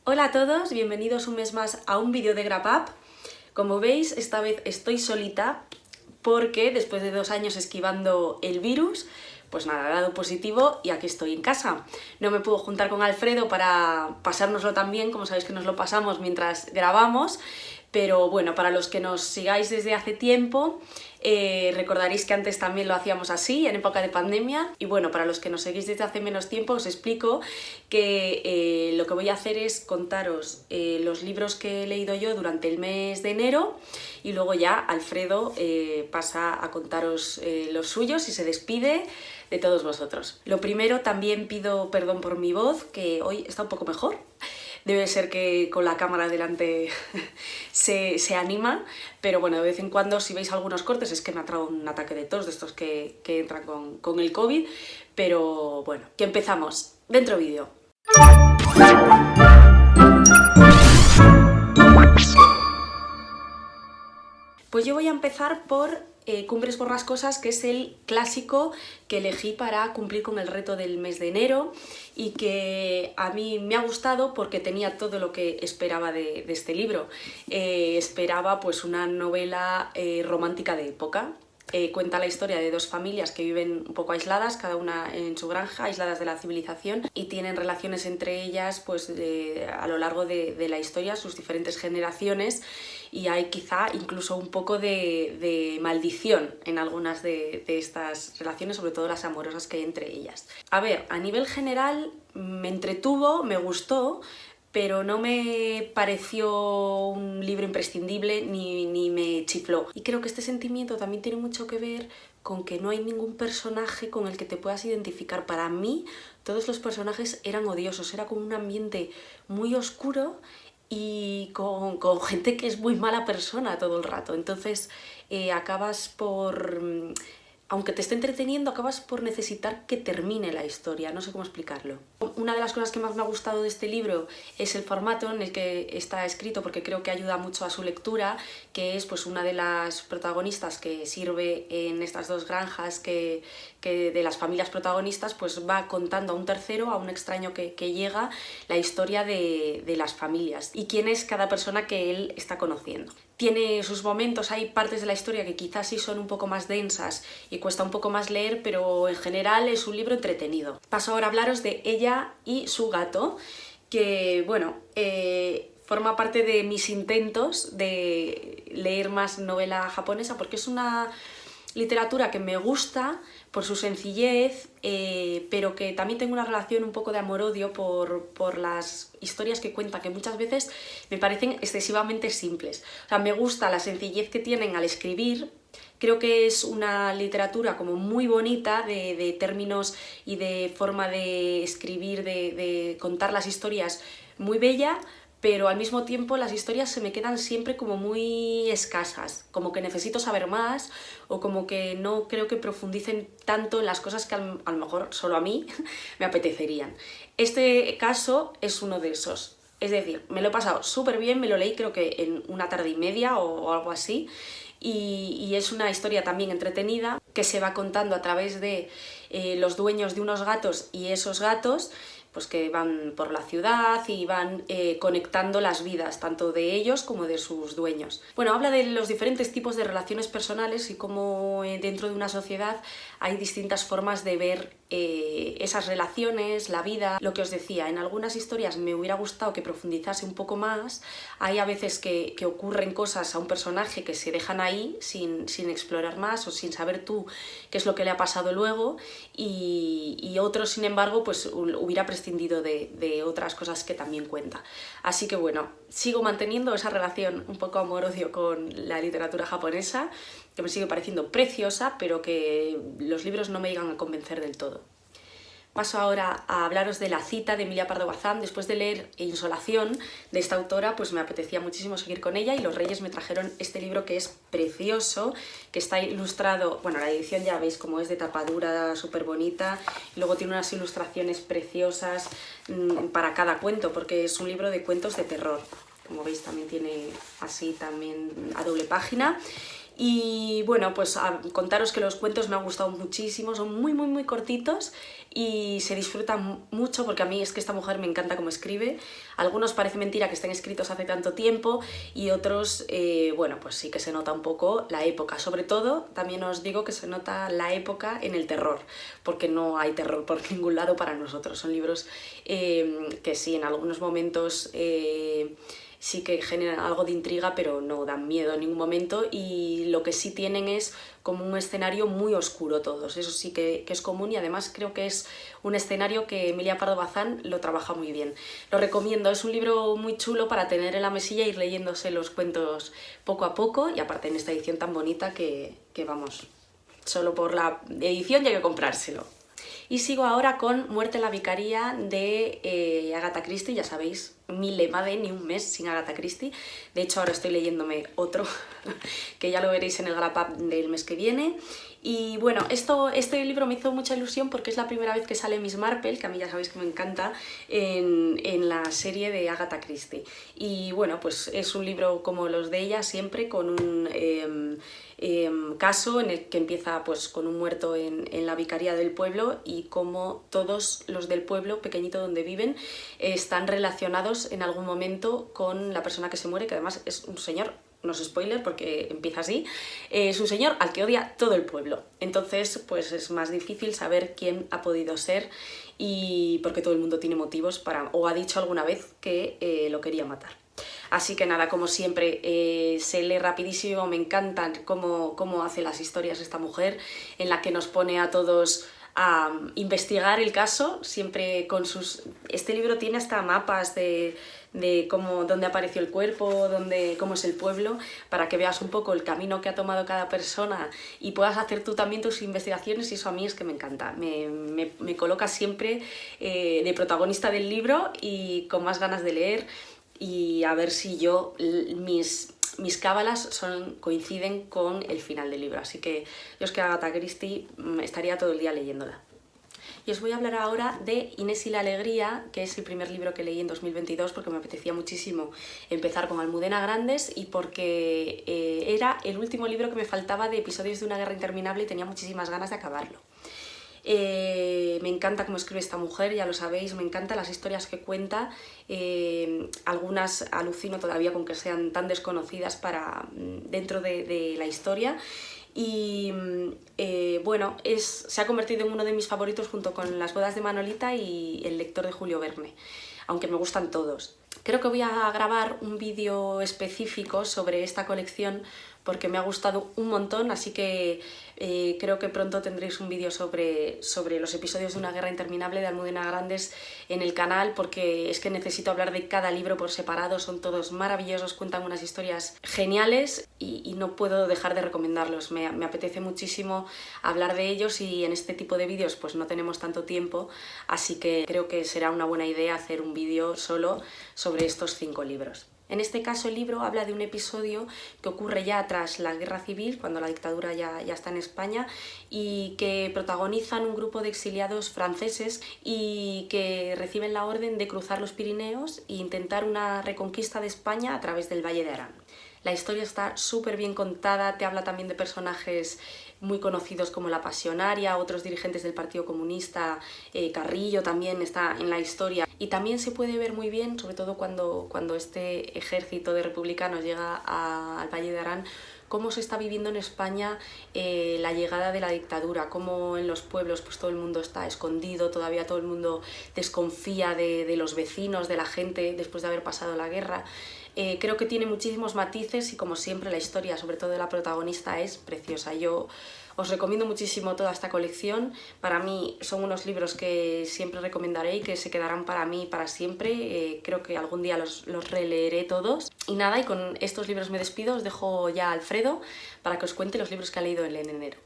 Hola a todos, bienvenidos un mes más a un vídeo de GrabUp. Como veis, esta vez estoy solita porque después de 2 años esquivando el virus, pues nada, he dado positivo y aquí estoy en casa. No me puedo juntar con Alfredo para pasárnoslo tan bien, como sabéis que nos lo pasamos mientras grabamos, pero bueno, para los que nos sigáis desde hace tiempo, recordaréis que antes también lo hacíamos así, en época de pandemia, y bueno, para los que nos seguís desde hace menos tiempo os explico que lo que voy a hacer es contaros los libros que he leído yo durante el mes de enero y luego ya Alfredo pasa a contaros los suyos y se despide de todos vosotros. Lo primero, también pido perdón por mi voz, que hoy está un poco mejor. Debe ser que con la cámara delante se anima, pero bueno, de vez en cuando si veis algunos cortes es que me ha traído un ataque de tos de estos que entran con el COVID, pero bueno, que empezamos. Dentro vídeo. Pues yo voy a empezar por Cumbres Borrascosas, que es el clásico que elegí para cumplir con el reto del mes de enero y que a mí me ha gustado porque tenía todo lo que esperaba de este libro. Esperaba pues una novela romántica de época. Cuenta la historia de 2 familias que viven un poco aisladas, cada una en su granja, aisladas de la civilización, y tienen relaciones entre ellas pues, a lo largo de la historia, sus diferentes generaciones, y hay quizá incluso un poco de maldición en algunas de estas relaciones, sobre todo las amorosas que hay entre ellas. A ver, a nivel general me entretuvo, me gustó, pero no me pareció un libro imprescindible ni me chifló. Y creo que este sentimiento también tiene mucho que ver con que no hay ningún personaje con el que te puedas identificar. Para mí, todos los personajes eran odiosos, era como un ambiente muy oscuro y con gente que es muy mala persona todo el rato. Entonces acabas por... aunque te esté entreteniendo, acabas por necesitar que termine la historia, no sé cómo explicarlo. Una de las cosas que más me ha gustado de este libro es el formato en el que está escrito, porque creo que ayuda mucho a su lectura, que es pues una de las protagonistas que sirve en estas 2 granjas que de las familias protagonistas, pues va contando a un tercero, a un extraño que llega, la historia de las familias y quién es cada persona que él está conociendo. Tiene sus momentos, hay partes de la historia que quizás sí son un poco más densas y cuesta un poco más leer, pero en general es un libro entretenido. Paso ahora a hablaros de Ella y su gato, que bueno, forma parte de mis intentos de leer más novela japonesa, porque es una literatura que me gusta por su sencillez, pero que también tengo una relación un poco de amor-odio por las historias que cuenta, que muchas veces me parecen excesivamente simples. O sea, me gusta la sencillez que tienen al escribir. Creo que es una literatura como muy bonita de términos y de forma de escribir, de contar las historias, muy bella, pero al mismo tiempo las historias se me quedan siempre como muy escasas, como que necesito saber más o como que no creo que profundicen tanto en las cosas que a lo mejor solo a mí me apetecerían. Este caso es uno de esos. Es decir, me lo he pasado súper bien, me lo leí creo que en una tarde y media o algo así, y es una historia también entretenida que se va contando a través de los dueños de unos gatos y esos gatos pues que van por la ciudad y van conectando las vidas, tanto de ellos como de sus dueños. Bueno, habla de los diferentes tipos de relaciones personales y cómo dentro de una sociedad hay distintas formas de ver esas relaciones, la vida. Lo que os decía, en algunas historias me hubiera gustado que profundizase un poco más. Hay a veces que ocurren cosas a un personaje que se dejan ahí sin explorar más o sin saber tú qué es lo que le ha pasado luego, y otros, sin embargo, pues hubiera prescindido de otras cosas que también cuenta. Así que bueno, sigo manteniendo esa relación un poco amor-odio con la literatura japonesa, que me sigue pareciendo preciosa, pero que los libros no me llegan a convencer del todo. Paso ahora a hablaros de La cita de Emilia Pardo Bazán. Después de leer Insolación de esta autora, pues me apetecía muchísimo seguir con ella y los Reyes me trajeron este libro que es precioso, que está ilustrado, bueno, la edición ya veis cómo es de tapadura, súper bonita, y luego tiene unas ilustraciones preciosas para cada cuento, porque es un libro de cuentos de terror. Como veis también tiene así también a doble página. Y bueno, pues a contaros que los cuentos me han gustado muchísimo, son muy cortitos y se disfrutan mucho porque a mí es que esta mujer me encanta cómo escribe. Algunos parece mentira que estén escritos hace tanto tiempo y otros, bueno, pues sí que se nota un poco la época. Sobre todo, también os digo que se nota la época en el terror, porque no hay terror por ningún lado para nosotros. Son libros que sí, en algunos momentos sí que generan algo de intriga, pero no dan miedo en ningún momento, y lo que sí tienen es como un escenario muy oscuro todos, eso sí que es común, y además creo que es un escenario que Emilia Pardo Bazán lo trabaja muy bien. Lo recomiendo, es un libro muy chulo para tener en la mesilla e ir leyéndose los cuentos poco a poco, y aparte en esta edición tan bonita que vamos, solo por la edición ya hay que comprárselo. Y sigo ahora con Muerte en la Vicaría de Agatha Christie, ya sabéis, mi lema de ni un mes sin Agatha Christie. De hecho, ahora estoy leyéndome otro, que ya lo veréis en el wrap up del mes que viene. Y bueno, este libro me hizo mucha ilusión porque es la primera vez que sale Miss Marple, que a mí ya sabéis que me encanta, en la serie de Agatha Christie. Y bueno, pues es un libro como los de ella, siempre con un caso en el que empieza pues con un muerto en la vicaría del pueblo, y como todos los del pueblo pequeñito donde viven están relacionados en algún momento con la persona que se muere, que además es un señor, no es spoiler porque empieza así, es un señor al que odia todo el pueblo. Entonces pues es más difícil saber quién ha podido ser, y porque todo el mundo tiene motivos para, o ha dicho alguna vez que lo quería matar. Así que nada, como siempre, se lee rapidísimo, me encantan cómo hace las historias esta mujer, en la que nos pone a todos a investigar el caso, siempre con sus... Este libro tiene hasta mapas de dónde apareció el cuerpo, cómo es el pueblo, para que veas un poco el camino que ha tomado cada persona y puedas hacer tú también tus investigaciones, y eso a mí es que me encanta. Me coloca siempre de protagonista del libro y con más ganas de leer, y a ver si mis cábalas coinciden con el final del libro. Así que yo es que Agatha Christie estaría todo el día leyéndola. Y os voy a hablar ahora de Inés y la alegría, que es el primer libro que leí en 2022 porque me apetecía muchísimo empezar con Almudena Grandes y porque era el último libro que me faltaba de Episodios de una guerra interminable y tenía muchísimas ganas de acabarlo. Me encanta cómo escribe esta mujer, ya lo sabéis, me encantan las historias que cuenta, algunas alucino todavía con que sean tan desconocidas dentro de la historia, y bueno, se ha convertido en uno de mis favoritos junto con Las bodas de Manolita y El lector de Julio Verne, aunque me gustan todos. Creo que voy a grabar un vídeo específico sobre esta colección porque me ha gustado un montón, así que creo que pronto tendréis un vídeo sobre los episodios de una guerra interminable de Almudena Grandes en el canal, porque es que necesito hablar de cada libro por separado, son todos maravillosos, cuentan unas historias geniales y no puedo dejar de recomendarlos. Me apetece muchísimo hablar de ellos y en este tipo de vídeos pues no tenemos tanto tiempo, así que creo que será una buena idea hacer un vídeo solo sobre estos 5 libros. En este caso el libro habla de un episodio que ocurre ya tras la guerra civil, cuando la dictadura ya está en España, y que protagonizan un grupo de exiliados franceses y que reciben la orden de cruzar los Pirineos e intentar una reconquista de España a través del Valle de Arán. La historia está súper bien contada, te habla también de personajes muy conocidos como La Pasionaria, otros dirigentes del Partido Comunista, Carrillo también está en la historia. Y también se puede ver muy bien, sobre todo cuando este ejército de republicanos llega al Valle de Arán, cómo se está viviendo en España la llegada de la dictadura, cómo en los pueblos pues todo el mundo está escondido, todavía todo el mundo desconfía de los vecinos, de la gente después de haber pasado la guerra. Creo que tiene muchísimos matices y como siempre la historia, sobre todo de la protagonista, es preciosa. Yo os recomiendo muchísimo toda esta colección. Para mí son unos libros que siempre recomendaré y que se quedarán para mí para siempre. Creo que algún día los releeré todos. Y nada, y con estos libros me despido. Os dejo ya a Alfredo para que os cuente los libros que ha leído él en enero.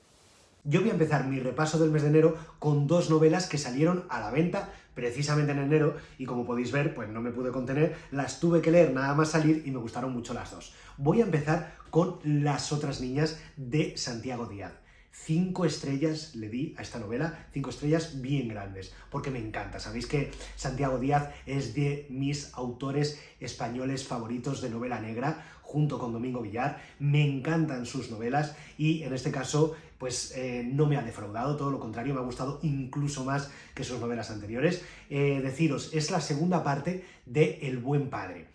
Yo voy a empezar mi repaso del mes de enero con 2 novelas que salieron a la venta precisamente en enero y como podéis ver, pues no me pude contener, las tuve que leer nada más salir y me gustaron mucho las dos. Voy a empezar con Las otras niñas de Santiago Díaz. 5 estrellas le di a esta novela, 5 estrellas bien grandes, porque me encanta. Sabéis que Santiago Díaz es de mis autores españoles favoritos de novela negra, junto con Domingo Villar. Me encantan sus novelas y en este caso pues no me ha defraudado, todo lo contrario, me ha gustado incluso más que sus novelas anteriores. Deciros, es la segunda parte de El buen padre.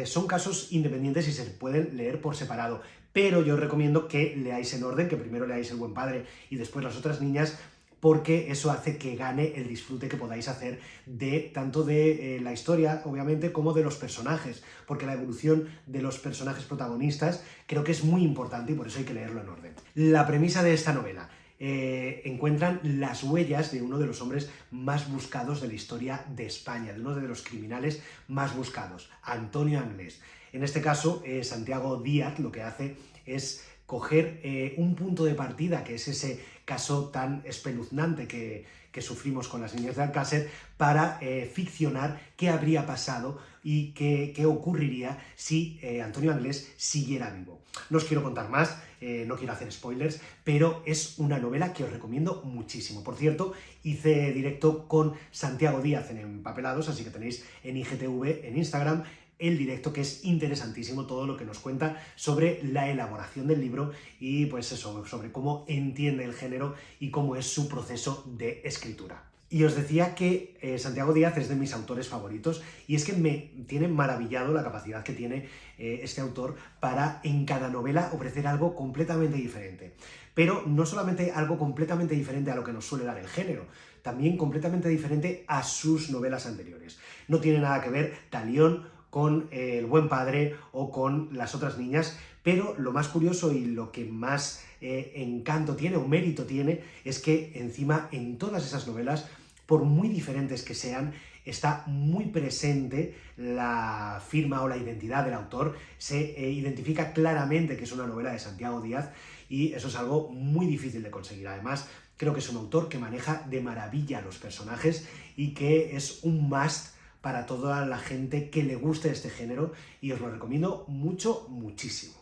Son casos independientes y se pueden leer por separado, pero yo os recomiendo que leáis en orden, que primero leáis El buen padre y después Las otras niñas, porque eso hace que gane el disfrute que podáis hacer de tanto de la historia, obviamente, como de los personajes, porque la evolución de los personajes protagonistas creo que es muy importante y por eso hay que leerlo en orden. La premisa de esta novela: encuentran las huellas de uno de los hombres más buscados de la historia de España, de uno de los criminales más buscados, Antonio Anglés. En este caso, Santiago Díaz lo que hace es coger un punto de partida, que es ese caso tan espeluznante que sufrimos con las niñas de Alcácer, para ficcionar qué habría pasado y qué ocurriría si Antonio Anglés siguiera vivo. No os quiero contar más, no quiero hacer spoilers, pero es una novela que os recomiendo muchísimo. Por cierto, hice directo con Santiago Díaz en Empapelados, así que tenéis en IGTV, en Instagram, el directo, que es interesantísimo todo lo que nos cuenta sobre la elaboración del libro y pues eso, sobre cómo entiende el género y cómo es su proceso de escritura. Y os decía que Santiago Díaz es de mis autores favoritos y es que me tiene maravillado la capacidad que tiene este autor para en cada novela ofrecer algo completamente diferente. Pero no solamente algo completamente diferente a lo que nos suele dar el género, también completamente diferente a sus novelas anteriores. No tiene nada que ver Talión con El buen padre o con Las otras niñas, pero lo más curioso y lo que más encanto tiene o mérito tiene es que encima en todas esas novelas, por muy diferentes que sean, está muy presente la firma o la identidad del autor. Se identifica claramente que es una novela de Santiago Díaz y eso es algo muy difícil de conseguir. Además, creo que es un autor que maneja de maravilla los personajes y que es un must para toda la gente que le guste este género y os lo recomiendo mucho, muchísimo.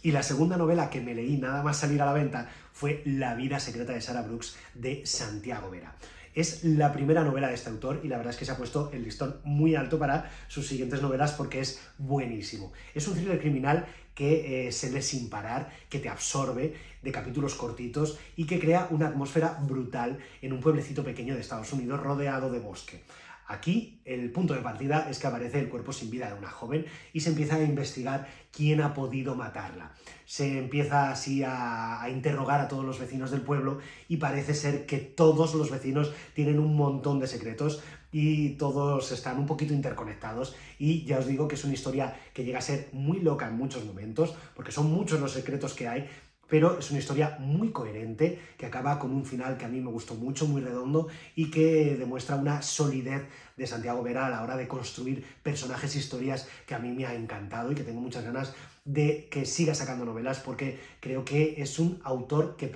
Y la segunda novela que me leí nada más salir a la venta fue La vida secreta de Sara Brooks, de Santiago Vera. Es la primera novela de este autor y la verdad es que se ha puesto el listón muy alto para sus siguientes novelas porque es buenísimo. Es un thriller criminal que se lee sin parar, que te absorbe, de capítulos cortitos y que crea una atmósfera brutal en un pueblecito pequeño de Estados Unidos rodeado de bosque. Aquí el punto de partida es que aparece el cuerpo sin vida de una joven y se empieza a investigar quién ha podido matarla. Se empieza así a interrogar a todos los vecinos del pueblo y parece ser que todos los vecinos tienen un montón de secretos y todos están un poquito interconectados y ya os digo que es una historia que llega a ser muy loca en muchos momentos porque son muchos los secretos que hay, pero es una historia muy coherente, que acaba con un final que a mí me gustó mucho, muy redondo, y que demuestra una solidez de Santiago Vera a la hora de construir personajes e historias que a mí me ha encantado y que tengo muchas ganas de que siga sacando novelas porque creo que es un autor que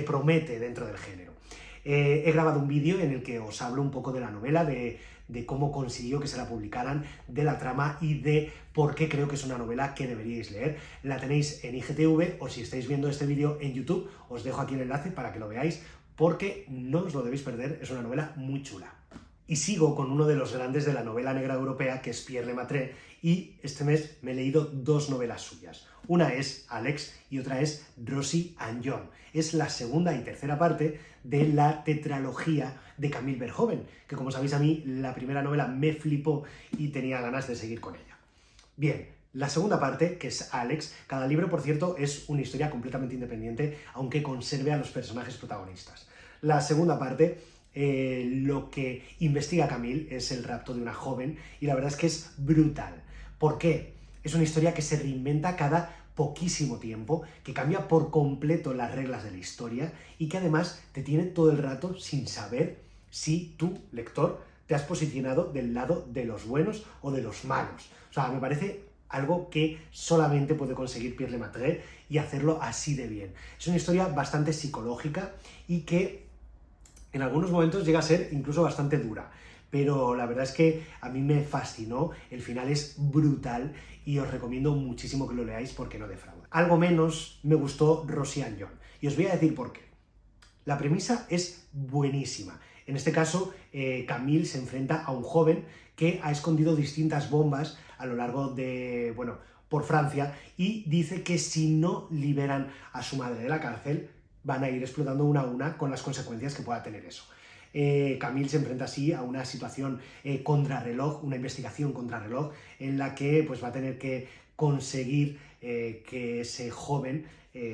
promete dentro del género. He grabado un vídeo en el que os hablo un poco de la novela, de cómo consiguió que se la publicaran, de la trama y de por qué creo que es una novela que deberíais leer. La tenéis en IGTV o si estáis viendo este vídeo en YouTube, os dejo aquí el enlace para que lo veáis porque no os lo debéis perder, es una novela muy chula. Y sigo con uno de los grandes de la novela negra europea, que es Pierre Lemaitre, y este mes me he leído 2 novelas suyas. Una es Alex y otra es Rosie and John. Es la segunda y tercera parte de la tetralogía de Camille Verhoeven, que como sabéis a mí la primera novela me flipó y tenía ganas de seguir con ella. Bien, la segunda parte, que es Alex, cada libro, por cierto, es una historia completamente independiente, aunque conserve a los personajes protagonistas. La segunda parte, lo que investiga Camille es el rapto de una joven y la verdad es que es brutal. ¿Por qué? Es una historia que se reinventa cada poquísimo tiempo, que cambia por completo las reglas de la historia y que además te tiene todo el rato sin saber si tú, lector, te has posicionado del lado de los buenos o de los malos. O sea, me parece algo que solamente puede conseguir Pierre Lemaitre y hacerlo así de bien. Es una historia bastante psicológica y que en algunos momentos llega a ser incluso bastante dura, pero la verdad es que a mí me fascinó, el final es brutal y os recomiendo muchísimo que lo leáis porque no defrauda. Algo menos me gustó Rosie and John. Y y os voy a decir por qué. La premisa es buenísima. En este caso, Camille se enfrenta a un joven que ha escondido distintas bombas a lo largo de, bueno, por Francia, y dice que si no liberan a su madre de la cárcel, van a ir explotando una a una con las consecuencias que pueda tener eso. Camille se enfrenta así a una situación contrarreloj, una investigación contrarreloj, en la que pues, va a tener que conseguir que ese joven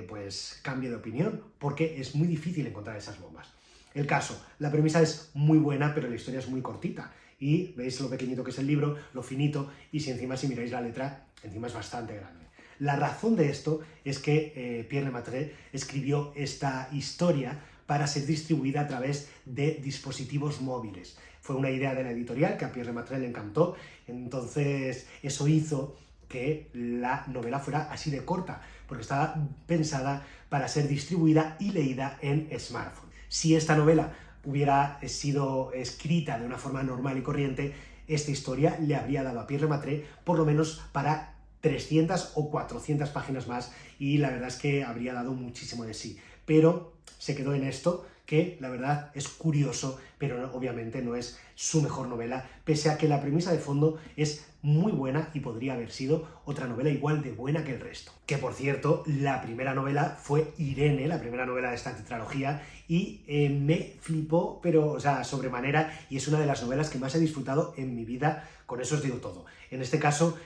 pues cambie de opinión, porque es muy difícil encontrar esas bombas. El caso, la premisa es muy buena, pero la historia es muy cortita. Y veis lo pequeñito que es el libro, lo finito, y si miráis la letra, encima es bastante grande. La razón de esto es que Pierre Lemaitre escribió esta historia para ser distribuida a través de dispositivos móviles. Fue una idea de la editorial que a Pierre Lemaitre le encantó, entonces eso hizo que la novela fuera así de corta, porque estaba pensada para ser distribuida y leída en smartphone. Si esta novela hubiera sido escrita de una forma normal y corriente, esta historia le habría dado a Pierre Lemaitre por lo menos para 300 o 400 páginas más, y la verdad es que habría dado muchísimo de sí. Pero se quedó en esto, que la verdad es curioso, pero obviamente no es su mejor novela, pese a que la premisa de fondo es muy buena y podría haber sido otra novela igual de buena que el resto. Que por cierto, la primera novela fue Irene, la primera novela de esta tetralogía, y me flipó, pero, o sea, sobremanera, y es una de las novelas que más he disfrutado en mi vida, con eso os digo todo. En este caso,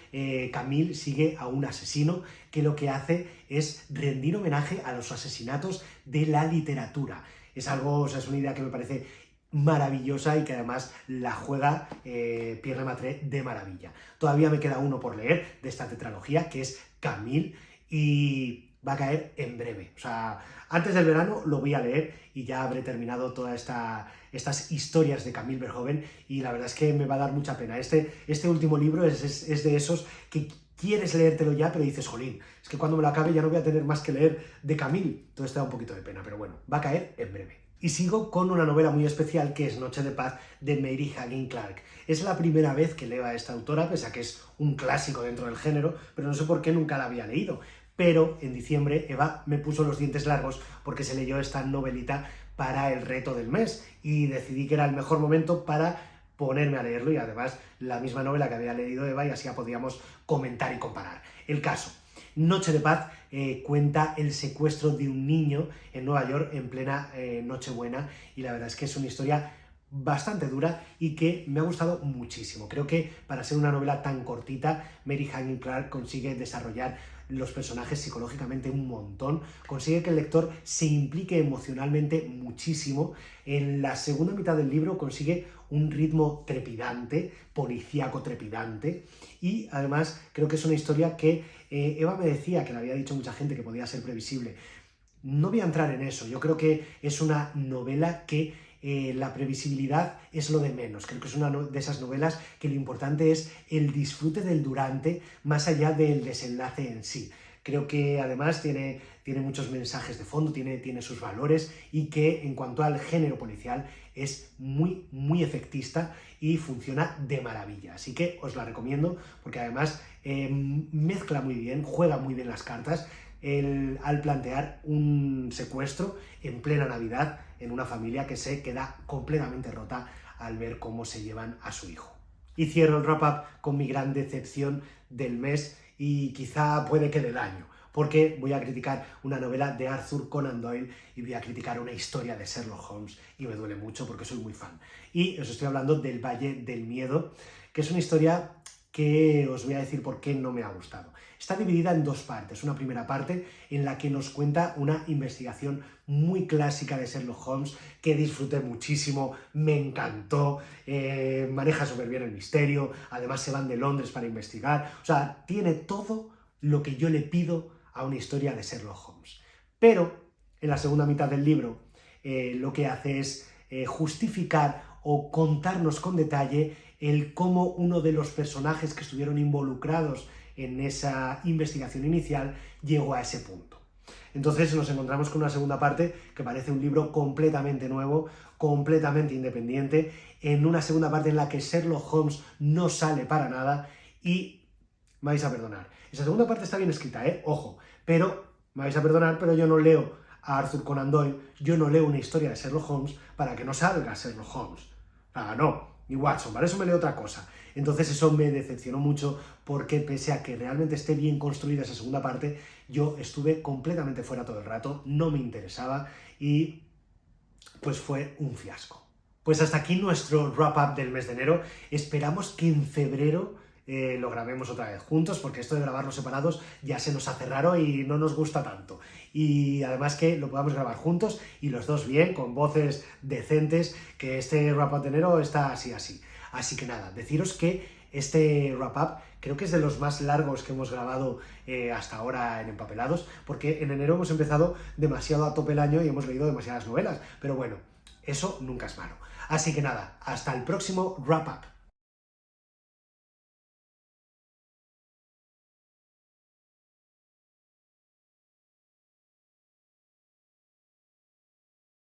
Camille sigue a un asesino que lo que hace es rendir homenaje a los asesinatos de la literatura. Es algo, o sea, es una idea que me parece maravillosa y que además la juega Pierre Lemaitre de maravilla. Todavía me queda uno por leer de esta tetralogía, que es Camille, y va a caer en breve. O sea, antes del verano lo voy a leer y ya habré terminado todas estas historias de Camille Verhoeven, y la verdad es que me va a dar mucha pena. Este último libro es de esos que quieres leértelo ya, pero dices, jolín, es que cuando me lo acabe ya no voy a tener más que leer de Camille. Entonces te da un poquito de pena, pero bueno, va a caer en breve. Y sigo con una novela muy especial que es Noche de Paz, de Mary Higgins Clark. Es la primera vez que leo a esta autora, pese a que es un clásico dentro del género, pero no sé por qué nunca la había leído. Pero en diciembre Eva me puso los dientes largos porque se leyó esta novelita para el reto del mes, y decidí que era el mejor momento para ponerme a leerlo, y además la misma novela que había leído Eva, y así ya podíamos comentar y comparar. El caso: Noche de Paz cuenta el secuestro de un niño en Nueva York en plena Nochebuena, y la verdad es que es una historia bastante dura y que me ha gustado muchísimo. Creo que para ser una novela tan cortita, Mary Higgins Clark consigue desarrollar los personajes psicológicamente un montón, consigue que el lector se implique emocionalmente muchísimo. En la segunda mitad del libro consigue un ritmo trepidante, policíaco trepidante, y además creo que es una historia que Eva me decía que le había dicho mucha gente que podía ser previsible. No voy a entrar en eso, yo creo que es una novela que la previsibilidad es lo de menos. Creo que es una de esas novelas que lo importante es el disfrute del durante, más allá del desenlace en sí. Creo que además tiene muchos mensajes de fondo, tiene sus valores, y que en cuanto al género policial es muy, muy efectista y funciona de maravilla. Así que os la recomiendo porque además mezcla muy bien, juega muy bien las cartas al plantear un secuestro en plena Navidad en una familia que se queda completamente rota al ver cómo se llevan a su hijo. Y cierro el wrap-up con mi gran decepción del mes, y quizá puede que del año, porque voy a criticar una novela de Arthur Conan Doyle y voy a criticar una historia de Sherlock Holmes, y me duele mucho porque soy muy fan. Y os estoy hablando del Valle del Miedo, que es una historia que os voy a decir por qué no me ha gustado. Está dividida en dos partes. Una primera parte en la que nos cuenta una investigación muy clásica de Sherlock Holmes, que disfruté muchísimo, me encantó, maneja súper bien el misterio, además se van de Londres para investigar, o sea, tiene todo lo que yo le pido a una historia de Sherlock Holmes. Pero en la segunda mitad del libro lo que hace es justificar o contarnos con detalle el cómo uno de los personajes que estuvieron involucrados en esa investigación inicial llegó a ese punto. Entonces nos encontramos con una segunda parte que parece un libro completamente nuevo, completamente independiente, en una segunda parte en la que Sherlock Holmes no sale para nada, y me vais a perdonar. Esa segunda parte está bien escrita, ojo, pero me vais a perdonar, pero yo no leo a Arthur Conan Doyle, yo no leo una historia de Sherlock Holmes para que no salga Sherlock Holmes. No, ni Watson, para eso me leo otra cosa. Entonces eso me decepcionó mucho porque pese a que realmente esté bien construida esa segunda parte, yo estuve completamente fuera todo el rato, no me interesaba y pues fue un fiasco. Pues hasta aquí nuestro wrap-up del mes de enero. Esperamos que en febrero lo grabemos otra vez juntos, porque esto de grabarlos separados ya se nos hace raro y no nos gusta tanto. Y además que lo podamos grabar juntos y los dos bien, con voces decentes, que este wrap-up de enero está así. Así que nada, deciros que este wrap-up creo que es de los más largos que hemos grabado hasta ahora en Empapelados, porque en enero hemos empezado demasiado a tope el año y hemos leído demasiadas novelas, pero bueno, eso nunca es malo. Así que nada, hasta el próximo wrap-up.